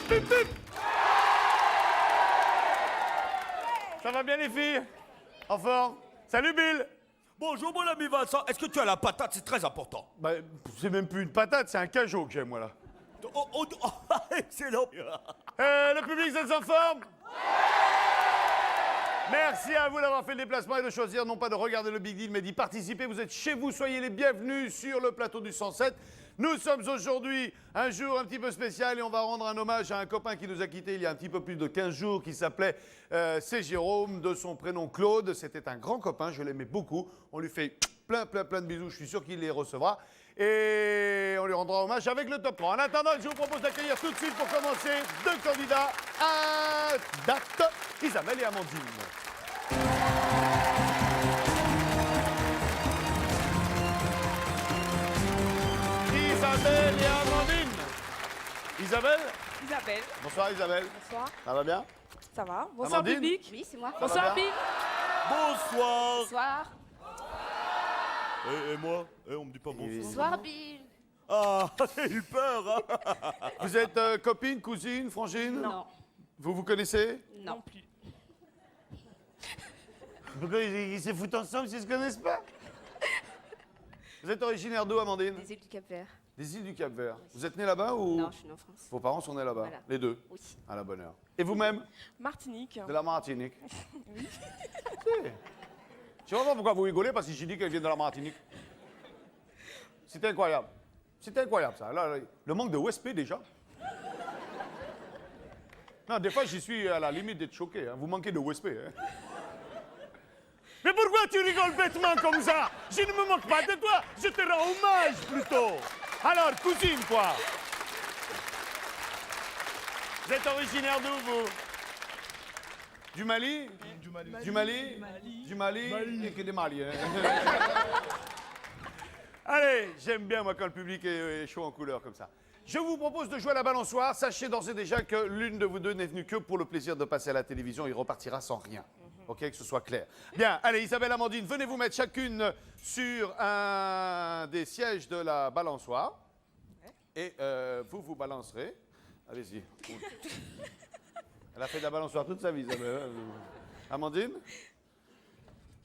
Pip, pip. Ça va bien les filles? En forme? Salut Bill. Bonjour mon ami Vincent, est-ce que tu as la patate? C'est très important. Bah, c'est même plus une patate, c'est un cajot que j'ai moi là. Excellent. Le public, vous êtes en forme? Merci à vous d'avoir fait le déplacement et de choisir non pas de regarder le Big Deal, mais d'y participer. Vous êtes chez vous, soyez les bienvenus sur le plateau du 107. Nous sommes aujourd'hui un jour un petit peu spécial et on va rendre un hommage à un copain qui nous a quittés il y a un petit peu plus de 15 jours, qui s'appelait c'est Jérôme, de son prénom Claude. C'était un grand copain, je l'aimais beaucoup. On lui fait plein de bisous, je suis sûr qu'il les recevra. Et on lui rendra hommage avec le top 3. En attendant, je vous propose d'accueillir tout de suite pour commencer deux candidats à date, Isabelle et Amandine. Isabelle et Amandine. Isabelle? Isabelle. Bonsoir Isabelle. Bonsoir. Ça va bien? Ça va? Bonsoir Amandine. public. Oui, c'est moi. va Bonsoir bien Bill. Bonsoir. Bonsoir. Et moi? On me dit pas bonsoir. Bonsoir, Bill. Ah, j'ai eu peur. Hein. Vous êtes copine, cousine, frangine? Non. Vous vous connaissez? Non. plus. Pourquoi ils se foutent ensemble s'ils se connaissent pas? Vous êtes originaire d'où, Amandine? Des îles du Cap-Vert. Des îles du Cap-Vert. Vous êtes né là-bas ou? Non, je suis née en France. Vos parents sont nés là-bas? Voilà. Les deux? Oui. À la bonne heure. Et vous-même? Martinique. De la Martinique? Oui. Je sais pas pourquoi vous rigolez, parce que j'ai dit qu'elle vient de la Martinique. C'est incroyable. C'est incroyable, ça. Là, le manque de OSP, déjà. Non, des fois, j'y suis à la limite d'être choqué. Hein. Vous manquez de OSP. Hein. Mais pourquoi tu rigoles bêtement comme ça? Je ne me moque pas de toi. Je te rends hommage, plutôt. Alors, cousine, quoi? Vous êtes originaire d'où, vous? Du Mali? Du Mali? Du Mali? Il n'y a que des Maliens. Allez, j'aime bien, moi, quand le public est chaud en couleur comme ça. Je vous propose de jouer à la balançoire. Sachez d'ores et déjà que l'une de vous deux n'est venue que pour le plaisir de passer à la télévision. Il repartira sans rien. OK, que ce soit clair. Bien, allez, Isabelle, Amandine, venez vous mettre chacune sur un des sièges de la balançoire. Et vous balancerez. Allez-y. Elle a fait de la balançoire toute sa vie, Isabelle. Amandine?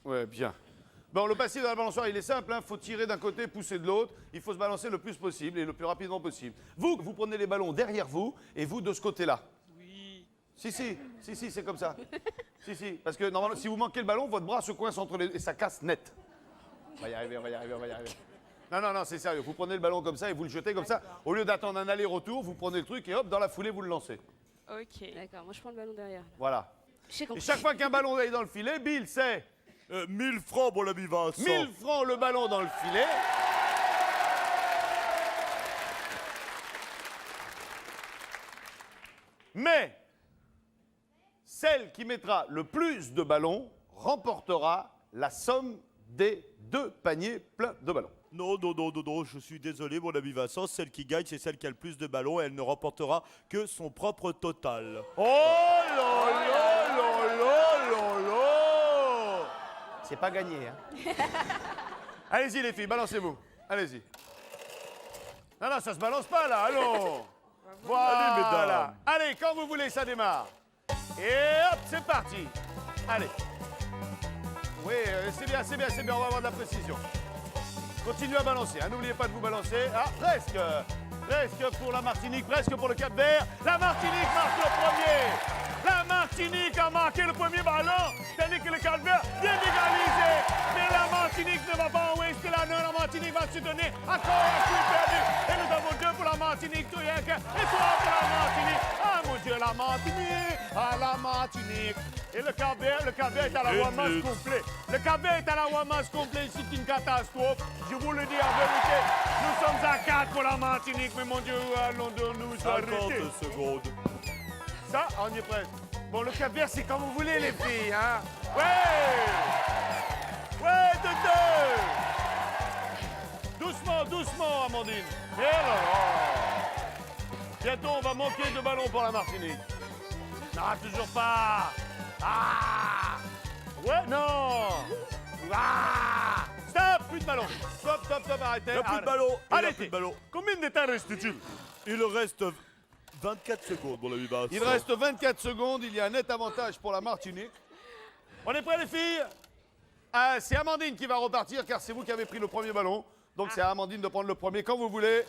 Ouais, bien. Bon, le passif de la balançoire, il est simple. Il faut tirer d'un côté, pousser de l'autre. Il faut se balancer le plus possible et le plus rapidement possible. Vous prenez les ballons derrière vous et vous de ce côté-là. Oui. Si, c'est comme ça. Si. Parce que normalement, si vous manquez le ballon, votre bras se coince entre les... et ça casse net. On va y arriver. Non, c'est sérieux. Vous prenez le ballon comme ça et vous le jetez comme ça. Au lieu d'attendre un aller-retour, vous prenez le truc et hop, dans la foulée, vous le lancez. Ok. D'accord, moi je prends le ballon derrière. Voilà. J'ai Et compris. chaque fois qu'un ballon est dans le filet, Bill, c'est 1000 francs mon ami Vincent. 1000 francs le ballon dans le filet. Mais celle qui mettra le plus de ballons remportera la somme des 2 paniers pleins de ballons. Non, je suis désolé mon ami Vincent. Celle qui gagne, c'est celle qui a le plus de ballons et elle ne remportera que son propre total. Oh là là là là là là! C'est pas gagné, hein? Allez-y les filles, balancez-vous. Allez-y. Non, ça se balance pas là, allons! Voilà. Allez, mesdames. Allez, quand vous voulez, ça démarre. Et hop, c'est parti. Allez. Oui, c'est bien, on va avoir de la précision. Continuez à balancer, hein. N'oubliez pas de vous balancer. Ah, presque pour la Martinique, presque pour le Cap-Vert. La Martinique marque le premier. La Martinique a marqué le premier ballon, tandis que le Cap-Vert vient d'égaliser. Mais la Martinique ne va pas en ouest là, non, la Martinique va se donner encore un coup perdu. Et nous avons 2 pour la Martinique, tout rien que, et 3 pour la Martinique. Ah mon Dieu, la Martinique. Et le Cap-Vert est à la ramasse complet. Le Cap-Vert est à la ramasse complet, c'est une catastrophe. Je vous le dis en vérité, nous sommes à 4 pour la Martinique, mais mon Dieu, allons-nous arrêter. 50 secondes. Ça, on y est presque. Bon, le Cap-Vert, c'est comme vous voulez, les filles, hein? Ouais, de 2. Doucement, Amandine. Et là. Bientôt, on va manquer de ballons pour la Martinique. Non, toujours pas. Ah! Ouais, non! Ah! Stop! Plus de ballon! Stop, arrêtez! Il n'y a plus de ballon. Arrêtez! Combien de temps reste-t-il? Il reste 24 secondes, mon ami Vincent. Il reste 24 secondes, il y a un net avantage pour la Martinique. On est prêts les filles? C'est Amandine qui va repartir car c'est vous qui avez pris le premier ballon. Donc c'est à Amandine de prendre le premier quand vous voulez.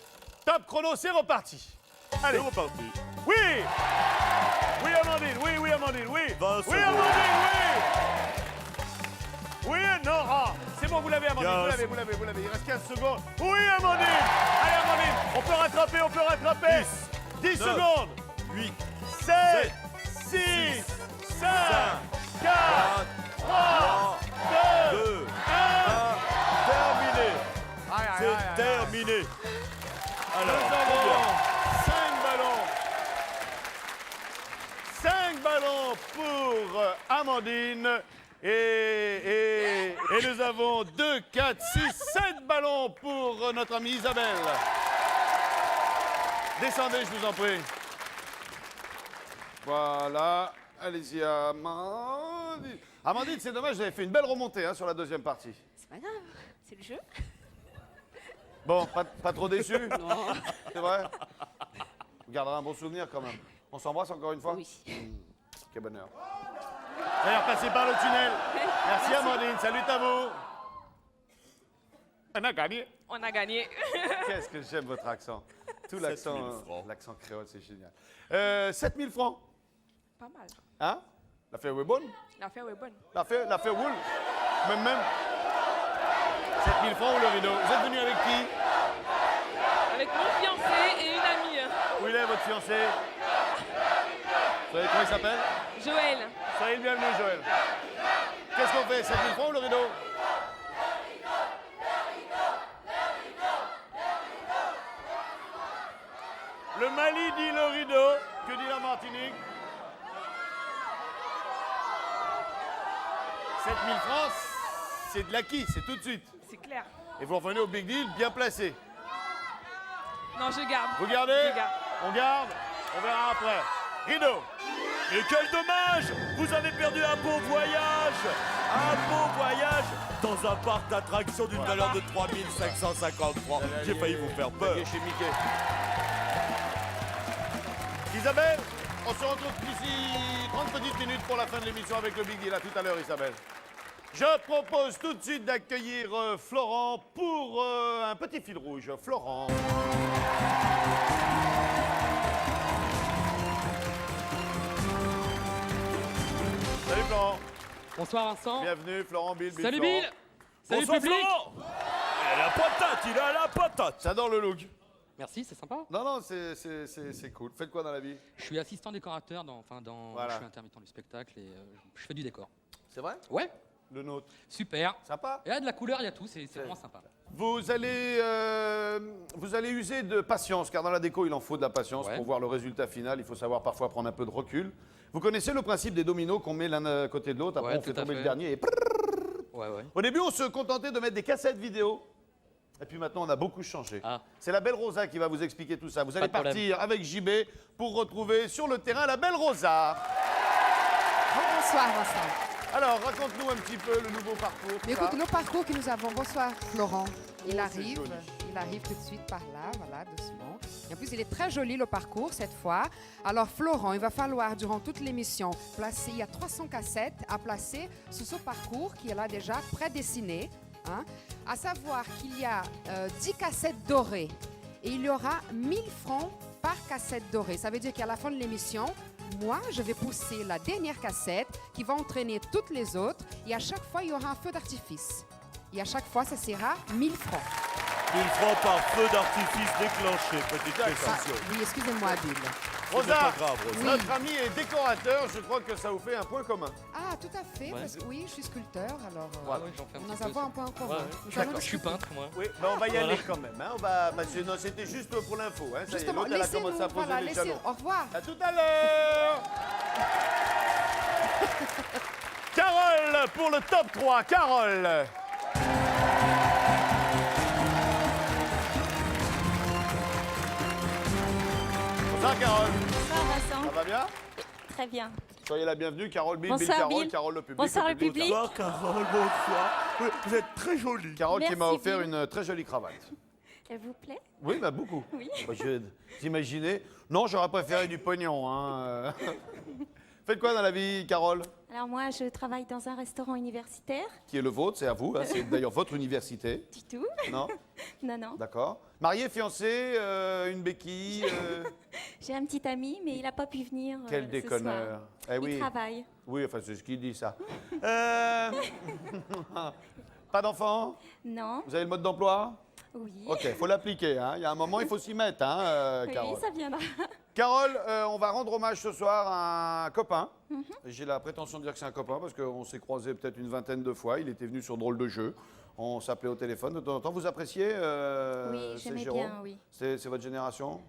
Top chrono, c'est reparti. Allez, C'est reparti. oui! Oui Amandine, oui, oui Amandine, oui! Vincent. Oui Amandine, oui! Oui, Nora! C'est bon, vous l'avez Amandine, 15. vous l'avez. Il reste 15 secondes. Oui Amandine! Allez Amandine, on peut rattraper. 10 9, secondes. 8, 7, 6, 5, 4, 3, 2, 2, 1. 1. Terminé. Aïe, aïe, C'est aïe, aïe. terminé. Nous Alors, avons 5 ballons pour Amandine. Et nous avons 2, 4, 6, 7 ballons pour notre amie Isabelle. Descendez, je vous en prie. Voilà. Allez-y, Amandine. Amandine, c'est dommage, vous avez fait une belle remontée hein, sur la deuxième partie. C'est pas grave, c'est le jeu. Bon, pas trop déçu? Non. C'est vrai? Vous garderez un bon souvenir quand même. On s'embrasse encore une fois? Oui. Quel bonheur. D'ailleurs, passez par le tunnel. Merci Amandine, salut à vous. On a gagné. On a gagné. Qu'est-ce que j'aime votre accent. Tout 7 000 l'accent, francs. l'accent créole, c'est génial. 7 000 francs. Pas mal. Hein? L'affaire est bonne? L'affaire est bonne. L'affaire roule? Même. 7 000 francs ou le rideau? Vous êtes venu avec qui? Avec mon fiancé et une amie. Où il est votre fiancé? Vous savez comment il s'appelle? Joël. Soyez le bienvenu, Joël. Qu'est-ce qu'on fait? 7 000 francs ou le rideau? Le Mali dit le rideau. Que dit la Martinique? 7 000 francs, c'est de l'acquis, c'est tout de suite. C'est clair. Et vous revenez au big deal bien placé. Non, je garde. Vous gardez? Je garde. On garde? On verra après. Rideau. Et quel dommage! Vous avez perdu un beau voyage! Un beau voyage dans un parc d'attractions d'une valeur de 3 550 francs. J'ai failli vous faire peur. Chez Mickey. Isabelle, on se retrouve d'ici 30 petites minutes pour la fin de l'émission avec le Big Deal. À tout à l'heure, Isabelle. Je propose tout de suite d'accueillir Florent pour un petit fil rouge. Florent. Salut Florent. Bonsoir Vincent. Bienvenue Florent, Bill. Salut Florent. Bill. Salut Bonsoir public. Florent! Il a la patate, il a la patate! J'adore le look. Merci, c'est sympa. Non, c'est cool. Faites quoi dans la vie? Je suis assistant décorateur Voilà. je suis intermittent du spectacle et je fais du décor. C'est vrai? Ouais, Le nôtre. super. Sympa. Il y a de la couleur, il y a tout, c'est vraiment sympa. Vous allez user de patience, car dans la déco, il en faut de la patience Ouais. pour voir le résultat final. Il faut savoir parfois prendre un peu de recul. Vous connaissez le principe des dominos qu'on met l'un à côté de l'autre, après Ouais, on fait tout à tomber le fait. dernier et... Ouais, ouais. Au début, on se contentait de mettre des cassettes vidéo. Et puis maintenant, on a beaucoup changé. Ah. C'est la belle Rosa qui va vous expliquer tout ça. Vous allez de problème. partir avec JB pour retrouver sur le terrain la belle Rosa. Bonsoir Vincent. Alors, raconte-nous un petit peu le nouveau parcours. Mais ça. écoute, le parcours que nous avons, bonsoir Florent. Il c'est arrive, joli. il arrive tout de suite par là, voilà, doucement. Et en plus, il est très joli le parcours cette fois. Alors Florent, il va falloir durant toute l'émission placer, il y a 300 cassettes à placer sur ce parcours qui est là déjà prédessiné. Hein. À savoir qu'il y a 10 cassettes dorées et il y aura 1000 francs par cassette dorée. Ça veut dire qu'à la fin de l'émission, moi, je vais pousser la dernière cassette qui va entraîner toutes les autres et à chaque fois, il y aura un feu d'artifice. Et à chaque fois, ça sera 1000 francs. 1000 francs par feu d'artifice déclenché, petite Ah, précision. oui, excusez-moi, Bill. Rosa, pas grave, Rosa. Oui. notre ami est décorateur. Je crois que ça vous fait un point commun. Ah, tout à fait, Ouais. parce que oui, je suis sculpteur, alors Ouais, ouais, j'en fais un on petit va peu avoir aussi. un point commun. Ouais, ouais. Nous allons Je suis peintre, moi. Oui, ben on va y Voilà. aller quand même. Hein. On va, parce que non, c'était juste pour l'info. Hein. Ça y est, Justement, l'autre, elle a laissez-nous, commencé à poser voilà, les laissez, jalons. au revoir. À tout à l'heure. Carole pour le top 3. Carole. Bonsoir Carole. Bonsoir Vincent. Ça va bien? Très bien. Soyez la bienvenue. Carole Bill, Bonsoir, Bill Carole, Bill. Carole le public. Bonsoir, le public. public. Bonsoir Carole, bonsoir. Oui, vous êtes très jolie. Carole qui Merci, m'a offert Bill. une très jolie cravate. Elle vous plaît? Oui, bah beaucoup. Oui. Bah, t'imaginez? Non, j'aurais préféré du pognon. Hein. Faites quoi dans la vie, Carole? Alors moi, je travaille dans un restaurant universitaire. Qui est le vôtre, c'est à vous. Hein, c'est d'ailleurs votre université. Du tout. Non? Non, non. D'accord. Marié, fiancé, une béquille. J'ai un petit ami, mais il n'a pas pu venir Quel ce déconneur. soir. Eh oui. Il travaille. Oui, enfin, c'est ce qu'il dit, ça. Pas d'enfant? Non. Vous avez le mode d'emploi? Oui. Ok, il faut l'appliquer. Hein. Il y a un moment, il faut s'y mettre, hein, Oui, Carole. ça viendra. Carole, on va rendre hommage ce soir à un copain. J'ai la prétention de dire que c'est un copain parce qu'on s'est croisés peut-être une vingtaine de fois. Il était venu sur Drôle de jeu. On s'appelait au téléphone de temps en temps. Vous appréciez Oui, c'est j'aimais Jérôme? bien, oui. C'est votre génération?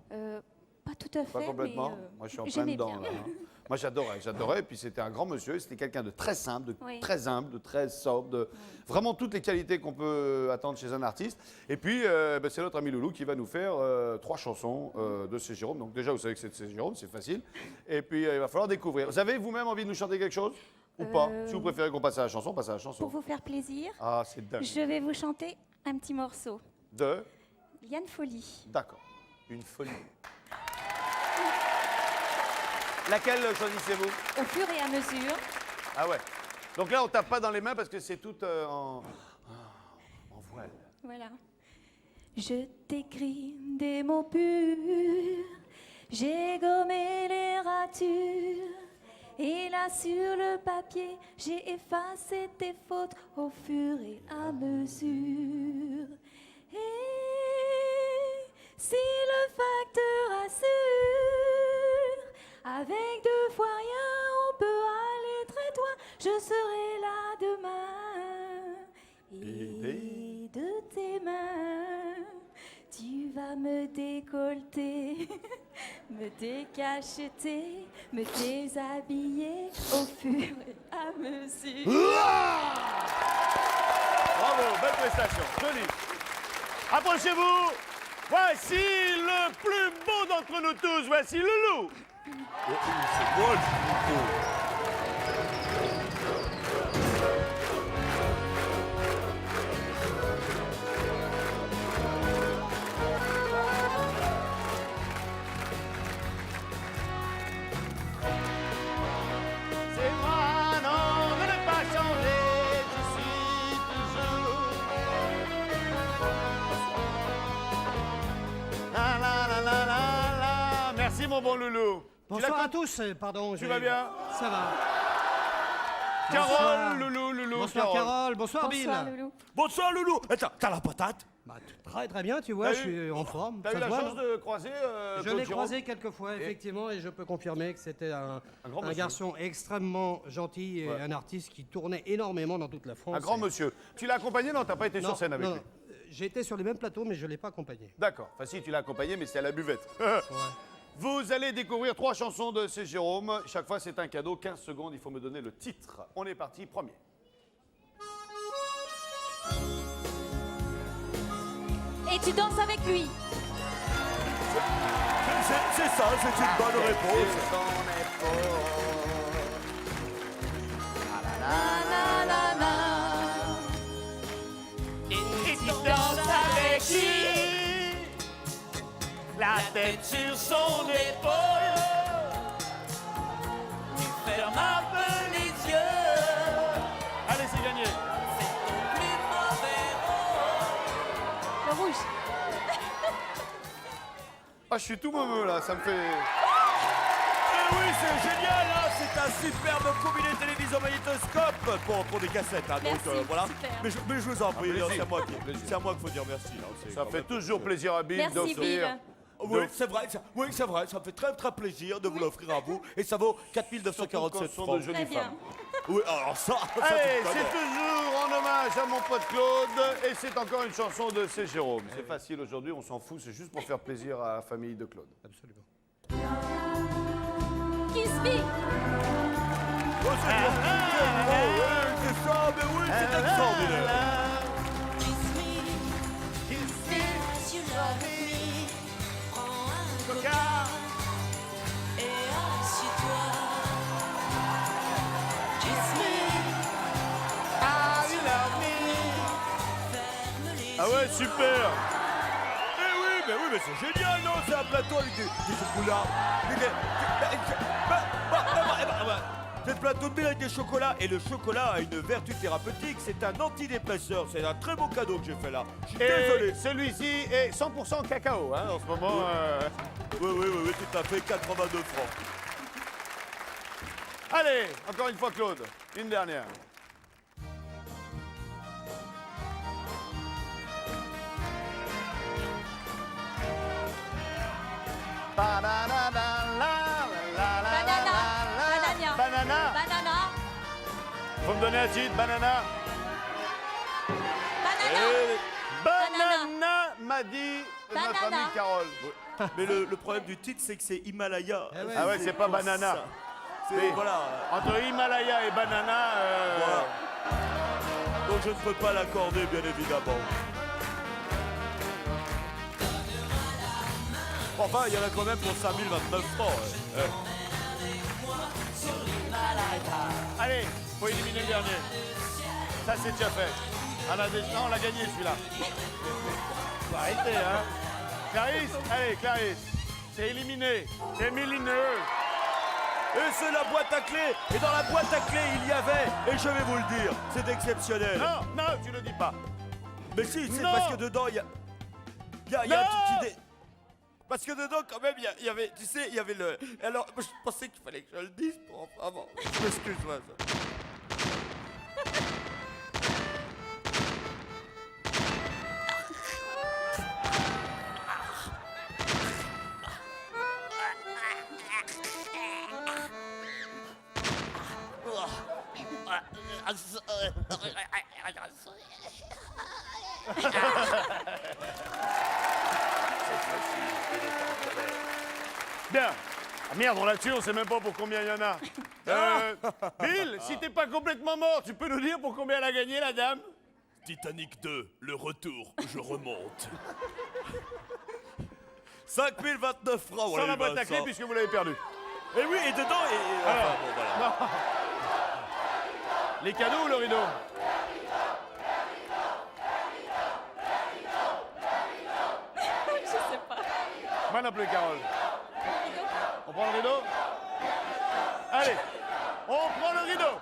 Pas tout à fait, Pas complètement. mais Moi, je suis en plein j'aimais dedans. bien. Là, hein. Moi, j'adorais. Et puis, c'était un grand monsieur. C'était quelqu'un de très simple, de Oui. très humble, de très sobre, de vraiment toutes les qualités qu'on peut attendre chez un artiste. Et puis, c'est notre ami Loulou qui va nous faire 3 chansons de C. Jérôme. Donc, déjà, vous savez que c'est de C. Jérôme, c'est facile. Et puis, il va falloir découvrir. Vous avez vous-même envie de nous chanter quelque chose ou pas? Si vous préférez qu'on passe à la chanson, passez à la chanson. Pour vous faire plaisir, Ah, c'est dingue. je vais vous chanter un petit morceau. De Liane Folie. D'accord. Une folie. Laquelle choisissez-vous? Au fur et à mesure. Ah ouais. Donc là, on tape pas dans les mains parce que c'est tout en voile. Voilà. Je t'écris des mots purs, j'ai gommé les ratures, et là sur le papier, j'ai effacé tes fautes au fur et à mesure. Et si le facteur assure, avec 2 fois rien, on peut aller très loin, je serai là demain. Et de tes mains, tu vas me décolleter, me décacheter, me déshabiller au fur et à mesure. Bravo, belle prestation, joli. Approchez-vous. Voici le plus beau d'entre nous tous. Voici Loulou. C'est moi le plus beau. C'est moi, non, de ne pas changer. Je suis toujours. La la la la la la. Merci mon bon Loulou. Bonsoir à tous, pardon. Tu vas bien? Ça va. Carole, Loulou, Bonsoir Carole, bonsoir Bill. Bonsoir Loulou. Bonsoir Loulou. Attends, t'as la patate? Bah, très très bien, tu vois, T'as je suis en forme. T'as ça eu se la voit, chance non de croiser Je Claude l'ai Giraud croisé quelques fois, effectivement, et je peux confirmer que c'était un grand monsieur. garçon extrêmement gentil et Ouais. un artiste qui tournait énormément dans toute la France. Un grand Et- monsieur. Tu l'as accompagné? Non, t'as pas été Non, sur scène avec non, lui. j'ai été sur les mêmes plateaux, mais je ne l'ai pas accompagné. D'accord. Enfin, si, tu l'as accompagné, mais c'est à la buvette. Vous allez découvrir 3 chansons de C. Jérôme. Chaque fois, c'est un cadeau. 15 secondes, il faut me donner le titre. On est parti, premier. Et tu danses avec lui. C'est ça, c'est une bonne réponse. Et tu danses avec lui, la tête sur son épaule. Tu fermes un peu les yeux. Allez, c'est gagné. Le rouge. Ah, je suis tout moumeux là, ça me fait. Eh oui, c'est génial, hein, c'est un superbe combiné télévision magnétoscope pour des cassettes. Hein, Merci, donc voilà. super. Mais je vous en prie, plaisir. c'est à moi qu'il faut dire merci. Hein, c'est Ça quand fait même- toujours plaisir à Bill Merci d'offrir. Bill. Oui, c'est vrai, ça me fait très très plaisir de vous l'offrir à vous. Et ça vaut 4 947 Surtout quand ce sont francs. de jolies Très bien. femmes. Oui, alors ça Allez, c'est c'est pas toujours en hommage à mon pote Claude et c'est encore une chanson de C. Jérôme. C'est facile aujourd'hui, on s'en fout, c'est juste pour faire plaisir à la famille de Claude. Absolument. Kiss me. Oh, c'est bien. Oui, c'est ça, mais oui, c'est extraordinaire. Ah ouais, super. mais c'est génial, non? C'est un plateau avec des chocolats. C'est un plateau de mille avec des chocolats. Et le chocolat a une vertu thérapeutique. C'est un antidépresseur. C'est un très beau cadeau que j'ai fait là. Je suis désolé. Celui-ci est 100% cacao, hein, en ce moment. Oui, tout à fait. 82 francs. Allez, encore une fois, Claude. Une dernière. Banana. Banana. Faut me donner un titre, banana. Banana m'a dit notre Banana. amie Carole. Mais le problème du titre, c'est que c'est Himalaya. Ah ouais, c'est pas banana. C'est, voilà. Entre Himalaya et banana. Voilà. Donc je ne peux pas l'accorder, bien évidemment. Enfin, il y en a quand même pour 5029 francs. Ouais. Allez, faut éliminer le dernier. Ça, c'est déjà fait. Non, on l'a gagné celui-là. Faut arrêter, hein. Clarisse, allez, Clarisse. C'est éliminé. C'est millineux. Et c'est la boîte à clés. Et dans la boîte à clés, il y avait, et je vais vous le dire, c'est exceptionnel. Non, tu le dis pas. Mais si, c'est Non. parce que dedans, il y a un Non. petit idée. Parce que dedans, quand même, il y avait, tu sais, il y avait le... Alors, je pensais qu'il fallait que je le dise pour... Avant. Excuse-moi, ça. Bien. Ah merde, on l'a tué, on sait même pas pour combien il y en a. Bill, si t'es pas complètement mort, tu peux nous dire pour combien elle a gagné, la dame? Titanic 2, le retour, je remonte. 5029 francs, Sans la boîte à clés, puisque vous l'avez perdu. Et oui, et dedans, Alors. enfin, bon, voilà. Non. Les cadeaux ou le rideau? Je sais pas. Moi non plus, Carole. On prend le rideau? Allez, on prend le rideau.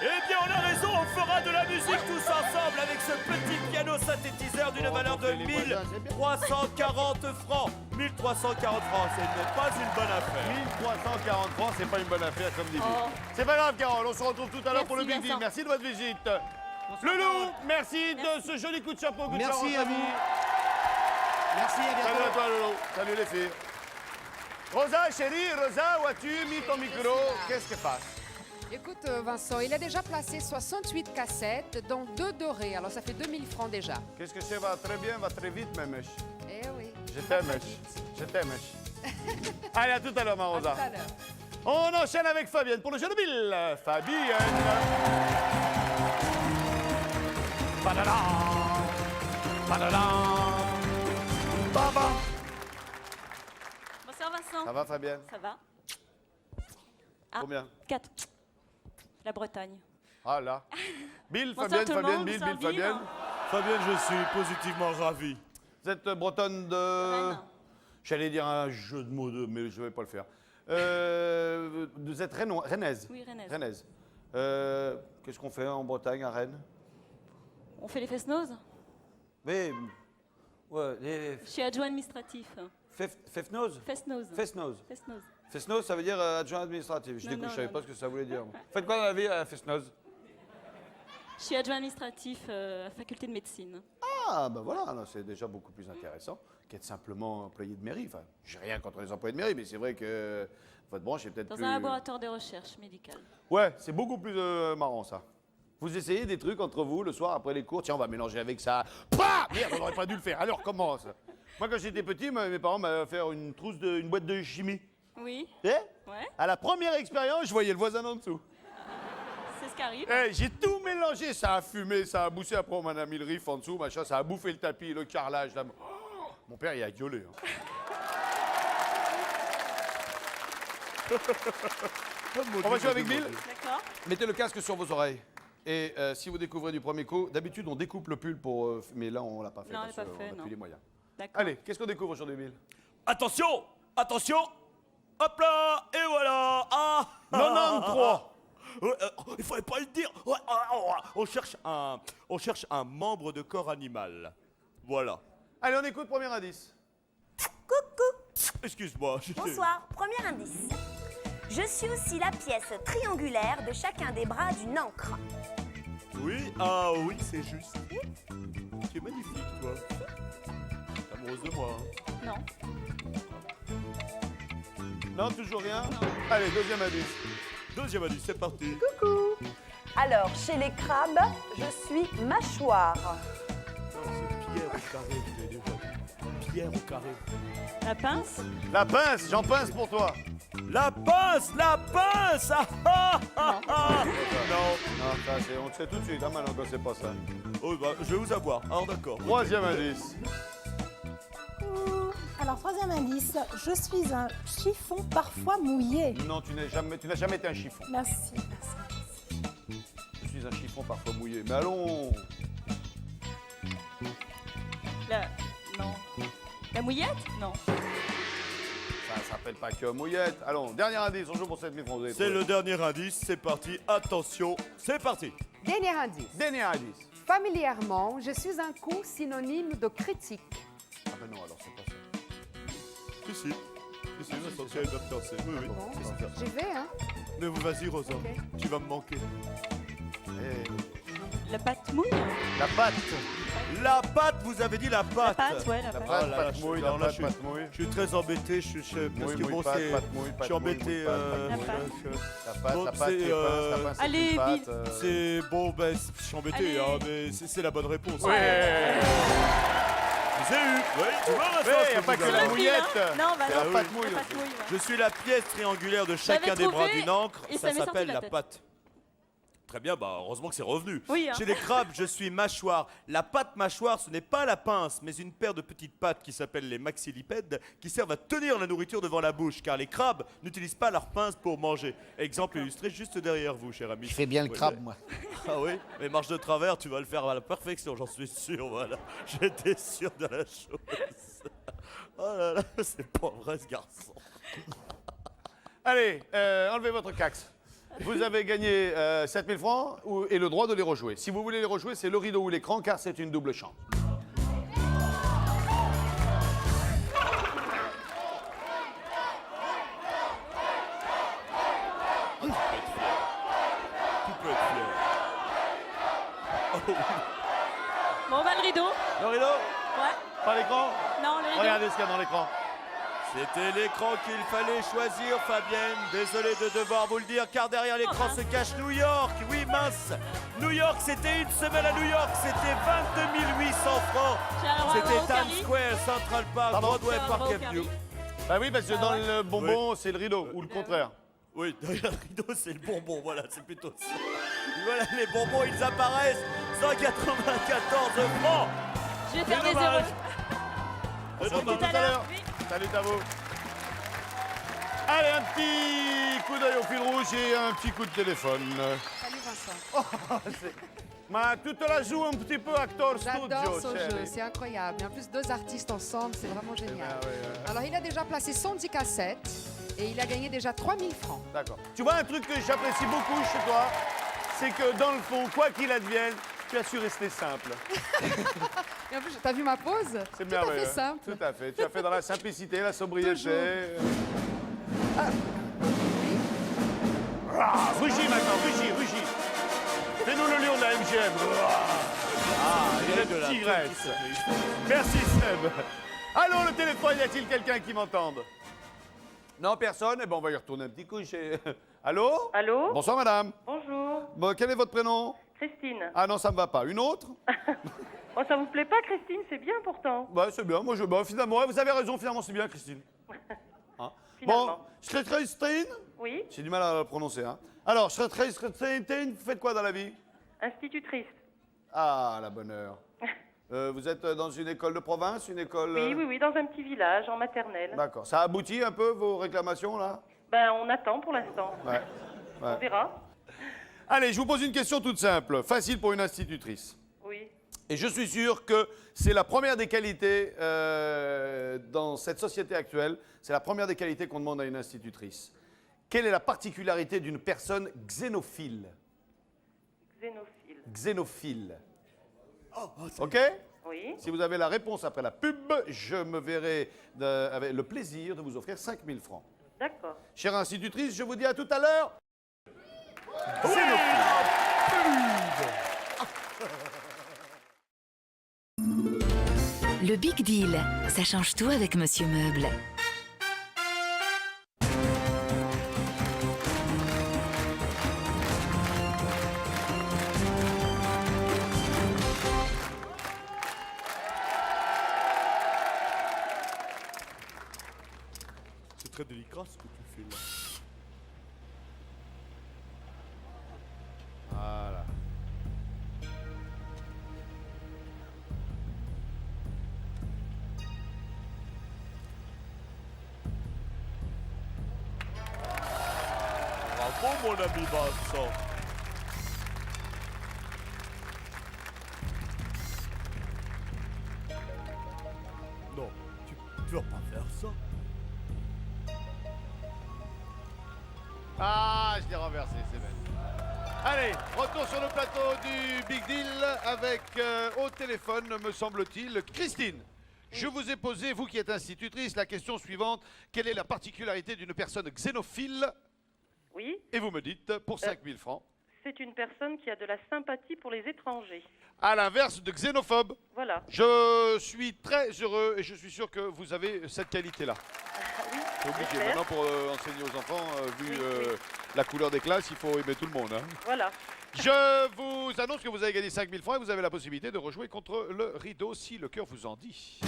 Eh bien, on a raison, on fera de la musique tous ensemble avec ce petit piano synthétiseur d'une valeur de 1340 francs. 1340 francs, ce n'est pas une bonne affaire. 1340 francs, c'est pas une bonne affaire comme dit. Oh. C'est pas grave, Carole, on se retrouve tout à l'heure pour le Big Merci, Deal. Vincent. Merci de votre visite. Loulou, merci de ce joli coup de chapeau. Coup de Merci chapeau, à vous. Merci, à Salut à bientôt. toi, Loulou. Salut les filles. Rosa, chérie, Rosa, où as-tu mis ton micro? Qu'est-ce qui passe? Écoute, Vincent, il a déjà placé 68 cassettes, dont 2 dorées. Alors, ça fait 2000 francs déjà. Qu'est-ce que c'est? Va très bien, va très vite, mes mèches. Eh oui. Je t'aime, Très mèche. vite. Je t'aime, mèche. Allez, à tout à l'heure, ma À Rosa. tout à l'heure. On enchaîne avec Fabienne pour le jeu de Bill. Fabienne. Badada. Badada. Baba. Bonsoir Vincent. Ça va, Fabienne? Ça va? Ah, Combien? 4. La Bretagne. Ah là. Bill, Bonsoir Fabienne, tout le Fabienne, monde, Bill, bonsoir, Bill, Fabienne. Fabienne, je suis positivement ravi. Vous êtes bretonne de... Rennes. J'allais dire un jeu de mots, mais je ne vais pas le faire. Vous êtes rennaise? Oui, rennaise. Rennaise. Qu'est-ce qu'on fait en Bretagne, à Rennes? On fait les fest-noz. Mais... Ouais, les... Je suis adjoint administratif. Fefnoz? Fest-noz. Festnoz. Fest-noz. Festnoz, ça veut dire adjoint administratif. Je Non, ne savais non, pas non. ce que ça voulait dire. Vous faites quoi dans la vie, Festnoz? Je suis adjoint administratif à la faculté de médecine. Ah, ben voilà, non, c'est déjà beaucoup plus intéressant qu'être simplement employé de mairie. Enfin, j'ai rien contre les employés de mairie, mais c'est vrai que votre branche est peut-être Dans plus... un laboratoire de recherche médicale. Ouais, c'est beaucoup plus marrant, ça. Vous essayez des trucs entre vous le soir après les cours. Tiens, on va mélanger avec ça. Pah! Merde, on n'aurait pas dû le faire. Alors, commence. Moi, quand j'étais petit, mes parents m'avaient fait une une boîte de chimie. Oui, Eh? ouais, À la première expérience, je voyais le voisin en dessous. c'est ce qui arrive. Eh, j'ai tout mélangé. Ça a fumé, ça a boussé. Après, on m'en a mis le riff en dessous, machin. Ça a bouffé le tapis, le carrelage. Là. Oh, mon père, il a gueulé. Hein. On va jouer avec Bill. D'accord. Mettez le casque sur vos oreilles. Et si vous découvrez du premier coup, d'habitude on découpe le pull pour. Mais là on l'a pas fait. Non, on parce l'a pas qu'on fait, a non. plus les moyens. D'accord. Allez, qu'est-ce qu'on découvre aujourd'hui, Bill? Attention, attention. Hop là, et voilà. Ah, 93. Il fallait pas le dire. On cherche un membre de corps animal. Voilà. Allez, on écoute, premier indice. Coucou. Excuse-moi. Bonsoir. Premier indice. Je suis aussi la pièce triangulaire de chacun des bras d'une encre. Oui, ah oui, c'est juste. Tu es magnifique, toi. T'es amoureuse de moi. Non. Non, toujours rien. Allez, deuxième indice. Deuxième indice, c'est parti. Coucou. Alors, chez les crabes, je suis mâchoire. Non, c'est Pierre au carré, je l'ai déjà dit. Pierre au carré. La pince. La pince, j'en pince pour toi. La pince, la pince. Non. Non, ça, on le sait tout de suite, hein, maintenant quand c'est pas ça. Oh, bah, je vais vous avoir. Alors d'accord. Troisième indice. Alors, troisième indice, je suis un chiffon parfois mouillé. Non, tu n'as jamais été un chiffon. Merci, merci. Je suis un chiffon parfois mouillé. Mais allons. Non. La mouillette. Non. Ça s'appelle pas que mouillette. Allons, dernier indice, on joue pour 7000 francs. C'est le dernier indice, c'est parti. Attention, c'est parti. Dernier indice. Dernier indice. Familièrement, je suis un coup synonyme de critique. Ah ben non, alors c'est pas ça. Si, la sorcière est bien pensée. Oui, oui. Bon, c'est ça. j'y vais, hein. Mais vous, vas-y, Rosa. Ok. Tu vas me manquer. Eh, La pâte mouille. la pâte. La pâte, vous avez dit la pâte. Ouais, la La pâte. pâte, Oh là là, pâte je mouille, suis- la alors là, pâte, je suis- pâte mouille. Je suis très embêté, parce Mouille, que mouille, bon, pâte, c'est... pâte mouille, Je pâte suis embêté. mouille, pâte, pâte mouille. La pâte, Bon, la pâte c'est, qui est pince, la pince c'est allez, une pâte. vite. C'est bon, ben, je suis embêté, Allez. hein, mais c'est la bonne réponse. Ouais. J'ai eu. Oui, tu vois, Ouais, Vincent, y a ce pas que que vous la avez. mouillette. Non, bah C'est non. la pâte mouille. La pâte mouille, ouais. Je suis la pièce triangulaire de chacun des bras trouvé d'une encre. et Ça ça m'est sorti s'appelle de la la tête. pâte. Très bien, bah heureusement que c'est revenu. Oui, hein. Chez les crabes, je suis mâchoire. La patte mâchoire, ce n'est pas la pince, mais une paire de petites pattes qui s'appellent les maxillipèdes, qui servent à tenir la nourriture devant la bouche, car les crabes n'utilisent pas leurs pinces pour manger. Exemple illustré juste derrière vous, cher ami. Je fais bien le Ouais, crabe, ouais. moi. Ah oui, mais marche de travers, tu vas le faire à la perfection, j'en suis sûr, voilà. J'étais sûr de la chose. Oh là là, c'est pas vrai ce garçon. Allez, enlevez votre cax. Vous avez gagné 7000 francs et le droit de les rejouer. Si vous voulez les rejouer, c'est le rideau ou l'écran, car c'est une double chance. Tu peux être fier. Oh oui. Bon, bah le rideau. Le rideau? Ouais. Pas l'écran? Non, le rideau. Regardez ce qu'il y a dans l'écran. C'était l'écran qu'il fallait choisir, Fabienne. Désolé de devoir vous le dire, car derrière l'écran se cache New York. Oui, mince. New York, c'était une semaine à New York. C'était 22 800 francs. J'ai un droit C'était au Times carry. Square, Central Park, Pardon Broadway, J'ai un Park droit au Avenue. carry. Bah oui, parce que dans ouais. le bonbon, c'est le rideau, ou le contraire. Oui, derrière le rideau, c'est le bonbon. Voilà, c'est plutôt ça. Voilà, les bonbons, ils apparaissent. 194 francs. Je vais faire C'est des dommage. heureux. On se non, retrouve tout tout à à l'heure. l'heure. Oui. Salut à vous. Allez, un petit coup d'œil au fil rouge et un petit coup de téléphone. Salut Vincent. Tu te la joues un petit peu Actor J'adore Studio, ce chérie. jeu, c'est incroyable. Et en plus, deux artistes ensemble, c'est vraiment génial. Ben ouais. Alors, il a déjà placé 110 cassettes et il a gagné déjà 3000 francs. D'accord. Tu vois, un truc que j'apprécie beaucoup chez toi, c'est que dans le fond, quoi qu'il advienne, tu as su rester simple. Et en plus, t'as vu ma pose? C'est Tout à merveilleux. fait simple. Tout à fait. Tu as fait dans la simplicité, la sobriété. Toujours. Ah, rugis maintenant, rugis. Fais-nous le lion de la MGM. Il est de la tigresse. Merci Seb. Allô, le téléphone, y a-t-il quelqu'un qui m'entende? Non, personne? Eh ben, on va y retourner un petit coup chez... Allô? Allô? Bonsoir, madame. Bonjour. Bon, quel est votre prénom? Christine. Ah non, ça me va pas. Une autre? Oh, ça vous plaît pas, Christine? C'est bien pourtant. Bah, c'est bien. Moi, finalement, ouais, vous avez raison. Finalement, c'est bien, Christine. Hein? Finalement. Bon, Christine? Oui, J'ai du mal à le prononcer, hein. Alors, Christine, vous faites quoi dans la vie? institutrice. Ah, la bonne heure. Vous êtes dans une école de province, une école... Oui, dans un petit village, en maternelle. D'accord. Ça aboutit un peu, vos réclamations, là? Ben, on attend pour l'instant. Ouais. On verra. Allez, je vous pose une question toute simple, facile pour une institutrice. Oui. Et je suis sûr que c'est la première des qualités dans cette société actuelle, c'est la première des qualités qu'on demande à une institutrice. Quelle est la particularité d'une personne xénophile? Xénophile. Xénophile. OK? Oui. Si vous avez la réponse après la pub, je me verrai avec le plaisir de vous offrir 5 000 francs. D'accord. Chère institutrice, je vous dis à tout à l'heure. Le Big Deal, ça change tout avec Monsieur Meuble. C'est très délicat ce que tu fais là. Voilà. Bravo mon ami Vincent. Non, tu vas pas faire ça. Ah, je l'ai renversé, c'est bête. Allez, retour sur le plateau du Big Deal avec au téléphone, me semble-t-il, Christine. Je vous ai posé, vous qui êtes institutrice, la question suivante. Quelle est la particularité d'une personne xénophile? Oui. Et vous me dites, pour 5 000 francs. C'est une personne qui a de la sympathie pour les étrangers. À l'inverse de xénophobe. Voilà. Je suis très heureux et je suis sûr que vous avez cette qualité-là. Oui. C'est obligé. j'espère. Maintenant, pour enseigner aux enfants, vu la couleur des classes, il faut aimer tout le monde. Hein. Voilà. Je vous annonce que vous avez gagné 5 000 francs et vous avez la possibilité de rejouer contre le rideau si le cœur vous en dit.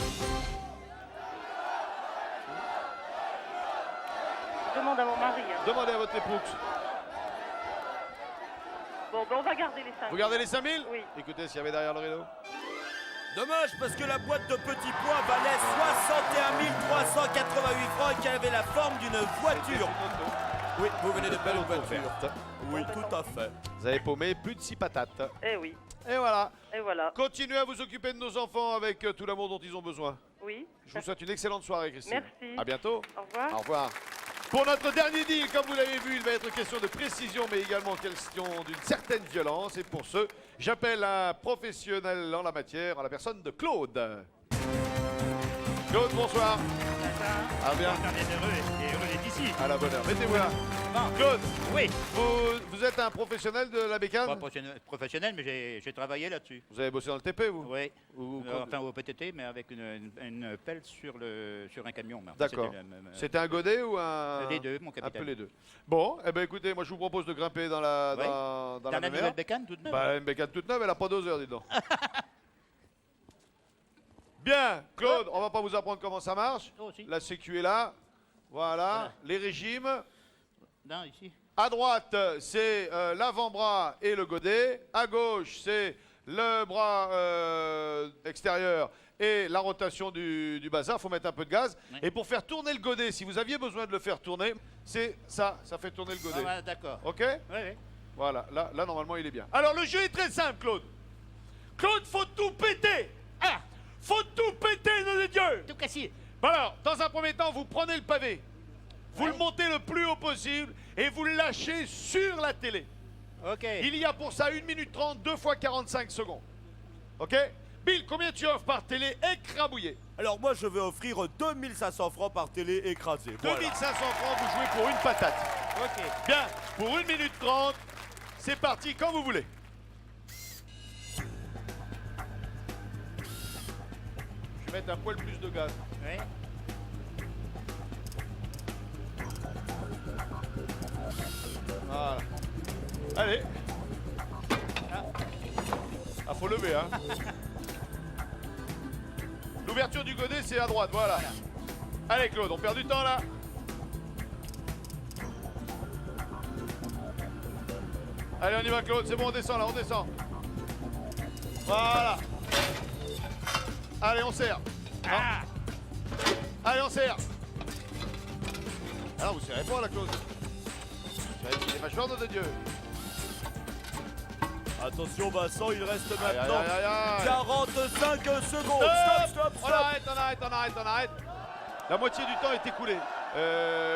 Je demande à mon mari. Hein. Demandez à votre époux. Bon, ben on va garder les 5 000. Vous gardez les 5 000? Oui. Écoutez, s'il y avait derrière le rideau. Dommage parce que la boîte de petits pois valait 61 388 francs et qu'elle avait la forme d'une voiture. Oui, vous venez de belle voiture. Oui, tout à fait. Vous avez paumé plus de 6 patates. Eh oui. Et voilà. Et voilà. Continuez à vous occuper de nos enfants avec tout l'amour dont ils ont besoin. Oui. Je vous souhaite une excellente soirée, Christine. Merci. À bientôt. Au revoir. Au revoir. Pour notre dernier deal, comme vous l'avez vu, il va être question de précision, mais également question d'une certaine violence. Et pour ce, j'appelle un professionnel en la matière, en la personne de Claude. Claude, bonsoir. Ah bien. Heureux d'être ici. À la bonne heure. Mettez-vous là. Claude, Oui. vous êtes un professionnel de la bécane? Pas professionnel, mais j'ai travaillé là-dessus. Vous avez bossé dans le TP, vous? Oui. Ou- Enfin, au PTT, mais avec une pelle sur un camion. Mais enfin, D'accord. C'était un godet ou un... Les deux, mon Un peu capitaine. les deux. Bon, eh ben écoutez, moi je vous propose de grimper dans la, Oui. dans Dans la la même nouvelle aire. bécane toute neuve. Bah, une bécane toute neuve, elle n'a pas d'oseur, dis donc. Bien, Claude, on va pas vous apprendre comment ça marche. Oh, si. La sécu est là. Voilà, les régimes. Non, ici. À droite, c'est l'avant-bras et le godet. À gauche, c'est le bras extérieur et la rotation du bazar. Il faut mettre un peu de gaz. Oui. Et pour faire tourner le godet, si vous aviez besoin de le faire tourner, c'est ça, ça fait tourner le godet. Ah, ouais, d'accord. OK? Oui, oui. Voilà, là, normalement, il est bien. Alors, le jeu est très simple, Claude. Claude, faut tout péter. Ah, Faut tout péter, nom de Dieu. tout cassé. Bon alors, dans un premier temps, vous prenez le pavé. Vous Ouais. le montez le plus haut possible et vous le lâchez sur la télé. OK. Il y a pour ça 1 minute 30, 2 fois 45 secondes. OK? Bill, combien tu offres par télé écrabouillée? Alors moi je vais offrir 2500 francs par télé écrasée. Voilà. 2500 francs, vous jouez pour une patate. OK. Bien, pour 1 minute 30, c'est parti quand vous voulez. Je vais mettre un poil plus de gaz. Oui. Voilà. Allez. Ah, faut lever, hein. L'ouverture du godet, c'est à droite, voilà. Allez, Claude, on perd du temps, là. Allez, on y va, Claude. C'est bon, on descend, là, on descend. Voilà. Allez, on serre. Ah. Allez, on serre. Alors, vous serrez pas, là, Claude. C'est mâchoires de Dieu. Attention Vincent, il reste Aïe, maintenant aïe, aïe, aïe. 45 secondes. Stop. On arrête. La moitié du temps est écoulé.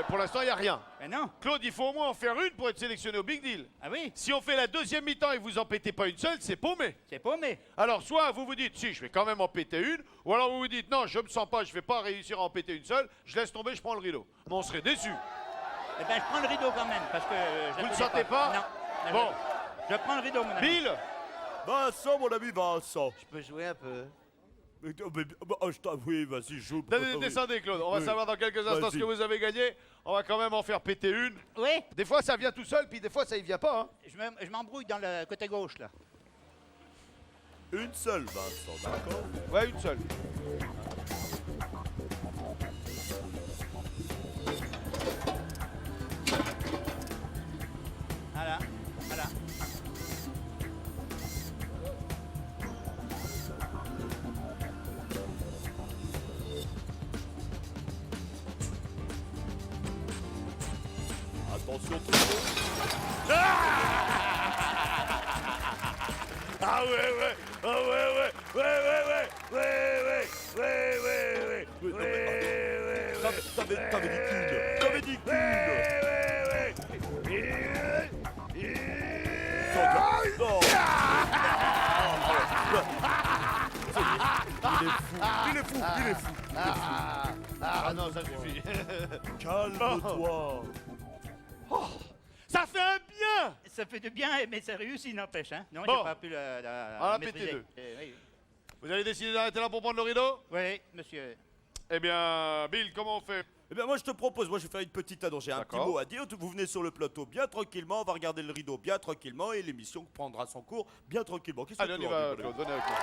Pour l'instant, il n'y a rien. Mais non. Claude, il faut au moins en faire une pour être sélectionné au Big Deal. Ah oui, Si on fait la deuxième mi-temps et vous en pétez pas une seule, c'est paumé. c'est paumé. Alors, soit vous vous dites, si, je vais quand même en péter une, ou alors vous vous dites, non, je me sens pas, je vais pas réussir à en péter une seule, je laisse tomber, je prends le rideau. Mais on serait déçus. Eh ben, je prends le rideau quand même, parce que... je Vous ne connais sentez pas? Non. Bon. Je prends le rideau, mon ami. Bill, Vincent, mon ami Vincent. Je peux jouer un peu. Oui, vas-y, joue. descendez, Claude. On va Oui. savoir dans quelques instants ce Vas-y. que vous avez gagné. On va quand même en faire péter une. Oui, Des fois, ça vient tout seul, puis des fois, ça y vient pas. Hein. je m'embrouille dans le côté gauche, là. Une seule, Vincent, d'accord? Ouais, une seule. Voilà. Attention tout le monde. Ah ouais. T'avais dit qu'une. T'avais dit qu'une. Non. Il est fou. Ah non, ça suffit. Calme-toi. Ça fait un bien. Ça fait du bien, mais ça réussit, n'empêche. Hein. Non, Bon. j'ai pas pu la On a maîtriser. pété deux. Oui. Vous avez décidé d'arrêter là pour prendre le rideau? Oui, monsieur. Eh bien, Bill, comment on fait? Eh bien, moi, je te propose, je vais faire une petite annonce. J'ai un petit D'accord. mot à dire. Vous venez sur le plateau bien tranquillement, on va regarder le rideau bien tranquillement et l'émission prendra son cours bien tranquillement. Qu'est-ce que Allez, on tu y en va, dis, Claude, venez avec moi.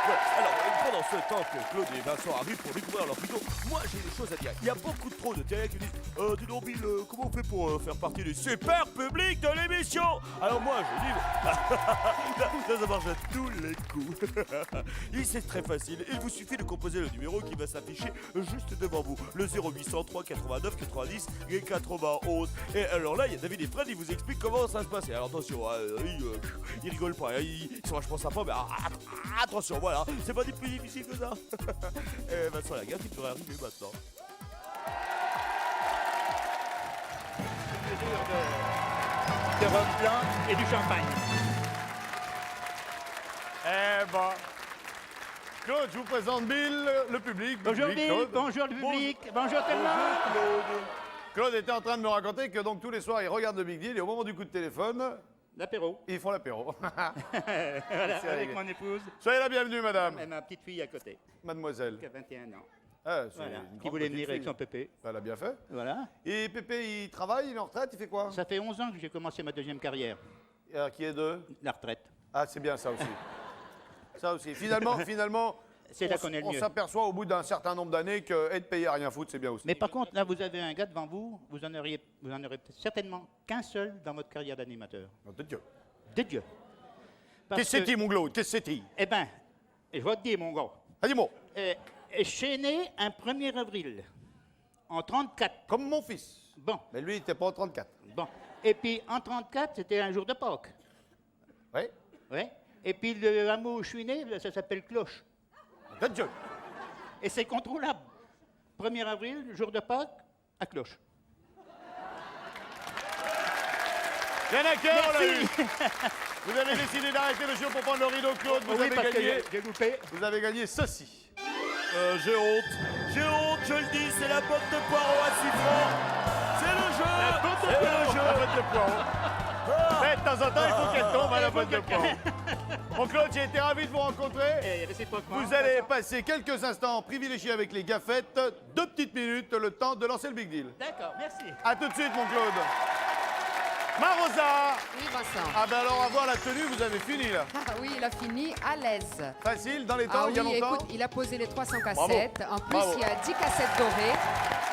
Ouais, alors, pendant ce temps que Claude et Vincent arrivent pour découvrir leur rideau, moi j'ai des choses à dire. Il y a beaucoup trop de télé qui disent dis donc, Bill, comment on fait pour faire partie du super public de l'émission? Alors, moi je dis ça marche à tous les coups. Et c'est très facile. Il vous suffit de composer le numéro qui va s'afficher juste devant vous le 0800 389 90 et 91. Et alors là, il y a David et Fred, ils vous expliquent comment ça se passe. Et alors attention, ils rigolent pas, ils sont vachement sympas, mais attention, voilà, c'est pas plus difficile que ça. Et Vincent Lagarde, il pourrait arriver maintenant. De rhum blanc et du champagne. Eh ben. Claude, je vous présente Bill, le public. Bonjour public, Bill, Claude. bonjour le public, bonjour tout le monde. Claude était en train de me raconter que donc tous les soirs, il regarde le Big Deal et au moment du coup de téléphone, L'apéro. ils font l'apéro. Voilà, C'est avec réglé. mon épouse Soyez la bienvenue, madame. et ma petite fille à côté, Mademoiselle. qui a 21 ans. Ah, c'est Voilà, une qui grande voulait petite venir avec fille. son pépé. Elle a bien fait. Voilà. Et Pépé, il travaille, il est en retraite, il fait quoi? Ça fait 11 ans que j'ai commencé ma deuxième carrière, Qui est de? la retraite. Ah, c'est bien ça aussi. Ça aussi. Finalement, C'est là qu'on est le on mieux. s'aperçoit au bout d'un certain nombre d'années que être payé à rien foutre, c'est bien aussi. Mais par contre, là, vous avez un gars devant vous, vous en aurez certainement qu'un seul dans votre carrière d'animateur. Nom de Dieu. De Dieu. Parce Qu'est-ce que c'est, mon Claude? Qu'est-ce que c'est? Eh ben, je vais te dire, mon gars. Ah, dis-moi. Je suis né un 1er avril, en 34. Comme mon fils. Bon. Mais lui, il n'était pas en 34. Bon. Et puis, en 34, c'était un jour de Pâques. Oui. Ouais. Et puis, le hameau où je suis né, ça s'appelle Cloche. De Dieu. Et c'est contrôlable. 1er avril, jour de Pâques, à Cloche. Bien à cœur, on l'a eu. Merci. Vous avez décidé d'arrêter le show pour prendre le rideau, Claude. Vous Oui, avez parce que gagné. j'ai loupé. Vous avez gagné ceci. J'ai honte, je le dis, c'est la botte de poireaux à 6 francs. C'est le jeu. La botte de poireaux. La botte de poireaux. Mais de temps en temps, il faut qu'elle tombe à la botte de poireaux. Mon Claude, j'ai été ravi de vous rencontrer. Et réciproquement. Vous allez passer quelques instants privilégiés avec les gaffettes. 2 petites minutes, le temps de lancer le Big Deal. D'accord, merci. A tout de suite, mon Claude. Marosa. Oui, Vincent. Ah ben alors, à voir la tenue, vous avez fini là. Ah oui, il a fini à l'aise. Facile, dans les temps, Ah il y a oui, longtemps. écoute, il a posé les 300 cassettes. En plus, Bravo. il y a 10 cassettes dorées.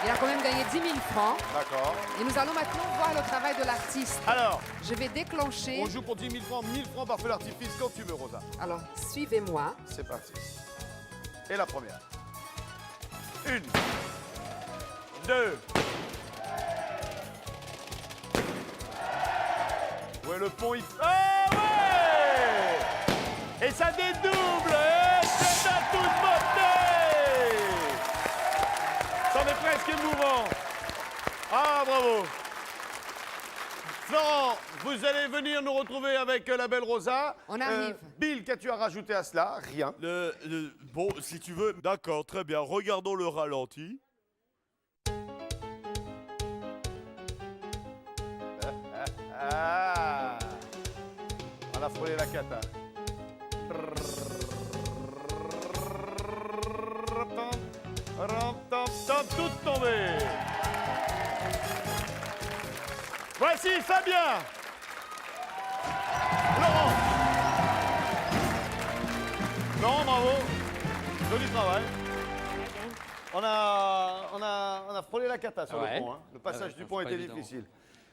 Il a quand même gagné 10 000 francs. D'accord. Et nous allons maintenant voir le travail de l'artiste. Alors, Je vais déclencher. on joue pour 10 000 francs, 1000 francs par feu d'artifice quand tu veux, Rosa. Alors, suivez-moi. C'est parti. Et la première. 1, 2. Où est le pont? Ah ouais! Et ça dédouble. Et c'est à toute beauté. C'en est presque émouvant. Ah, bravo. Florent, vous allez venir nous retrouver avec la belle Rosa. On arrive. Bill, qu'as-tu à rajouter à cela? Rien. Bon, si tu veux. D'accord, très bien. Regardons le ralenti. Ah. On a frôlé la cata. Tout tombé. Voici Fabien. Laurent. Laurent, bravo. Joli travail. On a frôlé la cata sur le pont. Hein. Le passage du pont était difficile.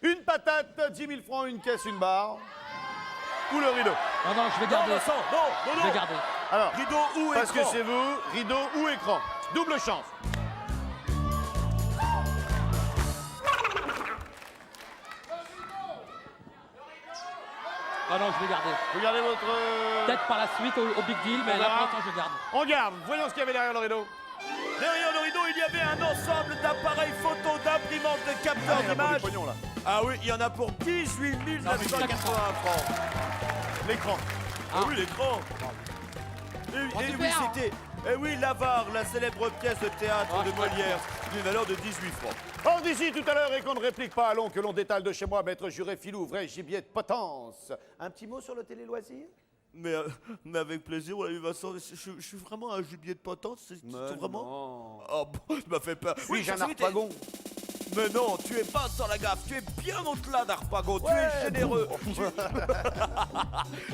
Une patate, 10 000 francs, une caisse, une barre. Ou le rideau. Non, je vais garder. Non, Je vais garder. Alors, rideau ou parce écran. que c'est vous, rideau ou écran. Double chance. Ah non, je vais garder. Vous gardez votre... Peut-être par la suite au big deal, mais là pour l'instant je garde. On garde. Voyons ce qu'il y avait derrière le rideau. Derrière le rideau, il y avait un ensemble d'appareils photo, d'imprimantes, de capteurs Il y en a pour du d'images. pognon, là. Ah oui, il y en a pour 18 980 francs. L'écran. Ah oui, l'écran. Et oui, super. c'était... Eh oui, l'Avare, la célèbre pièce de théâtre de Molière, d'une valeur de 18 francs. Or d'ici tout à l'heure et qu'on ne réplique pas à long que l'on détale de chez moi, maître juré Filou, vrai gibier de potence. Un petit mot sur le télé-loisir? Mais avec plaisir, oui, Vincent, je suis vraiment un gibier de potence, c'est vraiment... Non. Oh, bon, tu m'as fait peur. Suis-je un harpagon? Mais non, tu es pas sans la gaffe, tu es bien au-delà d'Harpagon, tu es généreux.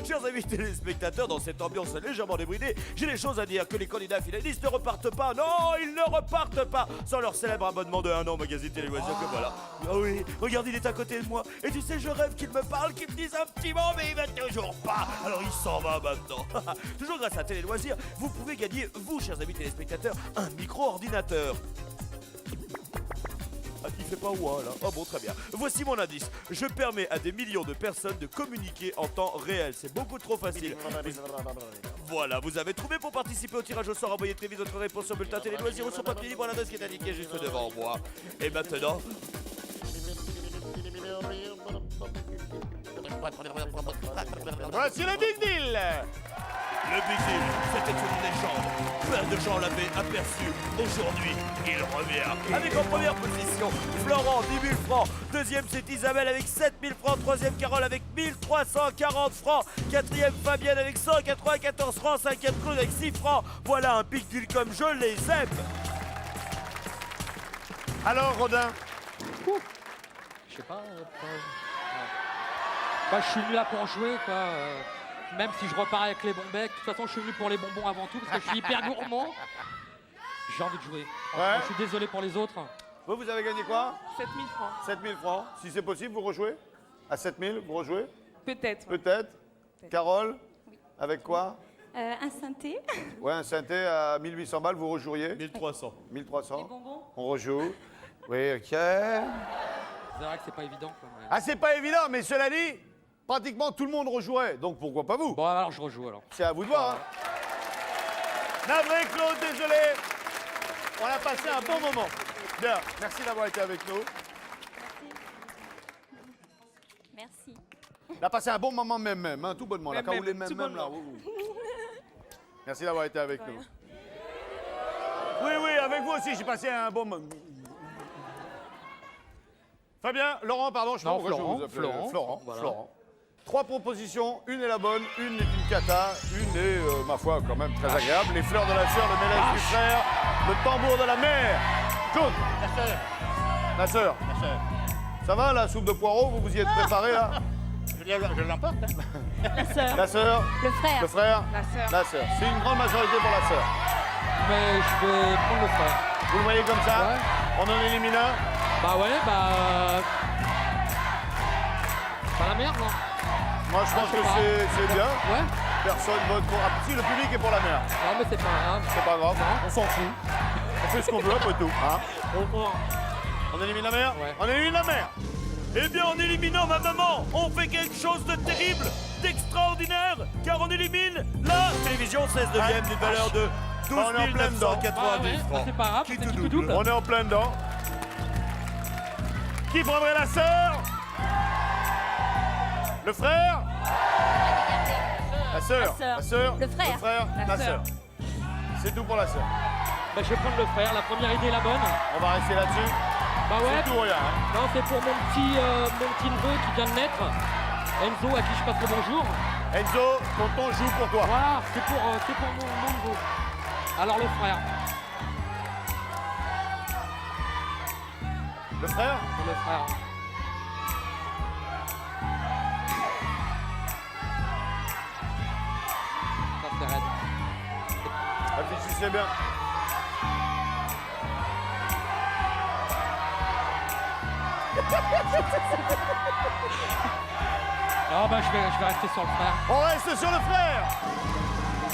Chers amis téléspectateurs, dans cette ambiance légèrement débridée, j'ai des choses à dire, que les candidats finalistes ne repartent pas. Non, ils ne repartent pas sans leur célèbre abonnement de 1 an au magazine Télé-Loisirs que voilà. Ah oui, regarde, il est à côté de moi. Et tu sais, je rêve qu'il me parle, qu'il me dise un petit mot, mais il va toujours pas. Alors il s'en va maintenant. Toujours grâce à Télé-Loisirs, vous pouvez gagner, vous, chers amis téléspectateurs, un micro-ordinateur. Ah, il fait pas ouah là. Oh bon, très bien. Voici mon indice. Je permets à des millions de personnes de communiquer en temps réel. C'est beaucoup trop facile. Voilà, vous avez trouvé pour participer au tirage au sort. Envoyez très vite votre réponse sur bulletin Télé-Loisirs ou sur papier libre à l'adresse qui est indiquée juste devant moi. Et maintenant... Voici le Big Deal. Le Big Deal, c'était une légende. Plein de gens l'avaient aperçu. Aujourd'hui, il revient. Avec en première position, Florent, 10 000 francs. Deuxième, c'est Isabelle avec 7 000 francs. Troisième, Carole avec 1 340 francs. Quatrième, Fabienne avec 194 francs. Cinquième, Claude avec 6 francs. Voilà un Big Deal comme je les aime. Alors, Rodin? Je sais pas. Bah, je suis venu là pour jouer, quoi. Même si je repars avec les bons becs. De toute façon, je suis venu pour les bonbons avant tout, parce que je suis hyper gourmand. J'ai envie de jouer. Ouais. Je suis désolé pour les autres. Vous avez gagné quoi? 7 000 francs. 7 000 francs. Si c'est possible, vous rejouez? À 7 000, vous rejouez? Peut-être. Peut-être. Carole? Avec quoi? Un synthé. Ouais, un synthé à 1800 balles, vous rejoueriez? 1300. 1300. Les bonbons. On rejoue. Oui, ok. C'est vrai que c'est pas évident, quoi. Ouais. Ah, c'est pas évident, mais cela dit, pratiquement tout le monde rejouerait. Donc pourquoi pas vous? Bon, alors je rejoue, alors. C'est à vous de voir. Hein. Navré, Claude, désolé. On a passé un bon moment. Bien, merci d'avoir été avec nous. Merci. On a passé un bon moment même, hein, tout bonnement. Là, quand vous voulez même, tout là. bonnement. Merci d'avoir été avec nous. Oui, oui, avec vous aussi, j'ai passé un bon moment. Fabien, Laurent, pardon, je sais pas Non, pourquoi Florent, je vous appelle Florent, voilà. Florent. 3 propositions, une est la bonne, une est une cata, une est, ma foi, quand même très agréable. Les fleurs de la sœur, le mélange du frère, le tambour de la mère. Claude, La sœur. la sœur. La sœur. Ça va, la soupe de poireaux, vous vous y êtes préparé, là? Je l'emporte. Hein. La sœur. La sœur, Le frère. le frère, La sœur. la sœur. C'est une grande majorité pour la sœur. Mais je vais prendre le frère. Vous le voyez comme ça? Ouais. On en élimine un? Bah ouais, bah... Pas la merde, non? Moi, je pense je sais que pas. c'est bien. Ouais. Personne vote pour... Ah, si, le public est pour la mère. Non, mais c'est pas grave. C'est pas grave, on s'en fout. On fait ce qu'on veut après tout. Hein? On élimine la mère? Ouais. On élimine la mère. Eh bien, en éliminant ma maman, on fait quelque chose de terrible. d'extraordinaire, car on élimine la télévision 16/9 d'une valeur de 12 On est en plein dedans. 990 francs. C'est pas grave, Qui c'est tout tout double. double. On est en plein dedans. Qui prendrait la sœur? Le frère? La sœur. sœur. La sœur. Le frère. La sœur. C'est tout pour la sœur. Bah, je vais prendre le frère, la première idée est la bonne. On va rester là-dessus. Bah ouais. C'est tout, regarde. hein. Non, c'est pour mon petit neveu qui vient de naître, Enzo, à qui je passe le bonjour. Enzo, tonton joue pour toi. Voilà, c'est pour mon neveu. Alors le frère. Le frère? Pour le frère. Ça c'est raide. Réfléchissez bien. Ah bah je vais rester sur le frère. On reste sur le frère.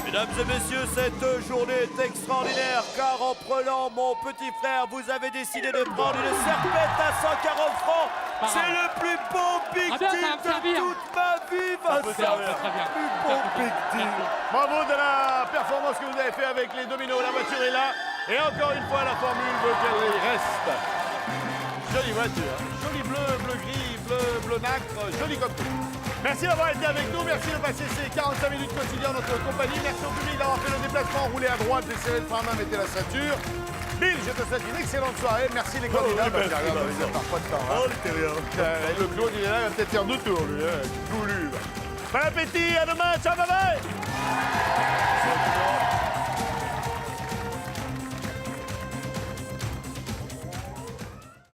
Mesdames et messieurs, cette journée est extraordinaire car en prenant mon petit frère, vous avez décidé de prendre une serpette à 140 francs. C'est le plus beau big Ah bien, deal ça va me de servir. toute ma vie, peut Vincent. servir. Très bien. Le plus beau big deal. Bravo de la performance que vous avez fait avec les dominos. La voiture est là. Et encore une fois, la formule veut qu'elle reste. Jolie voiture. Joli bleu, bleu gris, bleu nacre. Joli comme tout. Merci d'avoir été avec nous. Merci de passer ces 45 minutes quotidiennes en notre compagnie. Merci au public d'avoir fait le déplacement. Roulez à droite, desserrez le frein à main, mettez la ceinture. Bill, je te souhaite une excellente soirée. Merci les candidats. oui, merci, Regarde, Vincent. vous êtes parfois de temps. hein. Oh, le terrien. Le Claude, il est là, il va peut-être faire 2 tours, lui. Hein. Tout lu. Bon appétit, à demain. Ciao, bye bye.